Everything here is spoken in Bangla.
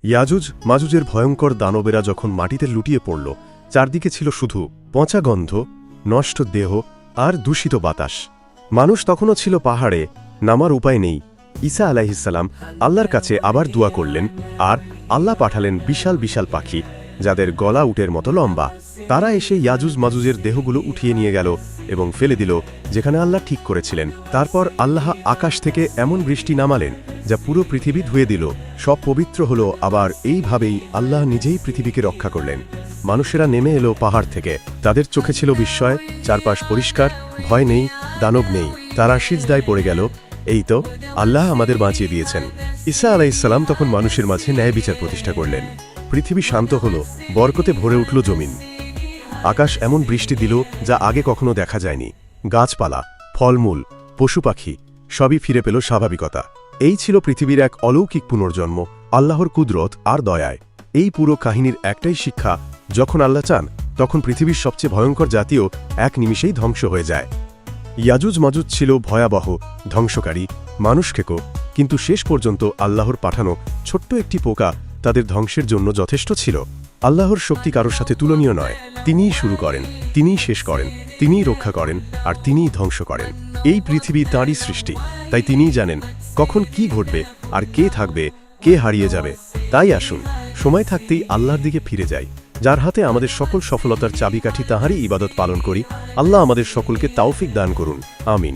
ইয়াজুজ মাজুজের ভয়ঙ্কর দানবেরা যখন মাটিতে লুটিয়ে পড়ল, চারদিকে ছিল শুধু পচা গন্ধ, নষ্ট দেহ আর দূষিত বাতাস। মানুষ তখনও ছিল পাহাড়ে, নামার উপায় নেই। ঈসা আলাইহিসসালাম আল্লাহর কাছে আবার দোয়া করলেন, আর আল্লাহ পাঠালেন বিশাল বিশাল পাখি, যাদের গলা উটের মতো লম্বা। তারা এসে ইয়াজুজ মাজুজের দেহগুলো উঠিয়ে নিয়ে গেল এবং ফেলে দিল যেখানে আল্লাহ ঠিক করেছিলেন। তারপর আল্লাহ আকাশ থেকে এমন বৃষ্টি নামালেন যা পুরো পৃথিবী ধুয়ে দিল। সব পবিত্র হল। আবার এইভাবেই আল্লাহ নিজেই পৃথিবীকে রক্ষা করলেন। মানুষেরা নেমে এলো পাহাড় থেকে। তাদের চোখে ছিল বিস্ময়, চারপাশ পরিষ্কার, ভয় নেই, দানব নেই। তারা সিজদায় পড়ে গেল, এই তো আল্লাহ আমাদের বাঁচিয়ে দিয়েছেন। ঈসা আলাইহিসসালাম তখন মানুষের মাঝে ন্যায় বিচার প্রতিষ্ঠা করলেন। পৃথিবী শান্ত হল, বরকতে ভরে উঠল জমিন। আকাশ এমন বৃষ্টি দিল যা আগে কখনো দেখা যায়নি। গাছপালা, ফলমূল, পশু পাখি সবই ফিরে পেল স্বাভাবিকতা। এই ছিল পৃথিবীর এক অলৌকিক পুনর্জন্ম, আল্লাহর কুদরত আর দয়ায়। এই পুরো কাহিনীর একটাই শিক্ষা, যখন আল্লাহ চান তখন পৃথিবীর সবচেয়ে ভয়ঙ্কর জাতীয় এক নিমিষেই ধ্বংস হয়ে যায়। ইয়াজুজ মাজুজ ছিল ভয়াবহ, ধ্বংসকারী, মানুষখেকো, কিন্তু শেষ পর্যন্ত আল্লাহর পাঠানো ছোট্ট একটি পোকা তাদের ধ্বংসের জন্য যথেষ্ট ছিল। আল্লাহর শক্তি কারোর সাথে তুলনীয় নয়। তিনিই শুরু করেন, তিনিই শেষ করেন, তিনিই রক্ষা করেন, আর তিনিই ধ্বংস করেন। এই পৃথিবী তাঁরই সৃষ্টি, তাই তিনিই জানেন কখন কি ঘটবে আর কে থাকবে, কে হারিয়ে যাবে। তাই আসুন সময় থাকতেই আল্লাহর দিকে ফিরে যাই, যার হাতে আমাদের সকল সফলতার চাবিকাঠি। তাঁহারই ইবাদত পালন করি। আল্লাহ আমাদের সকলকে তাওফিক দান করুন, আমিন।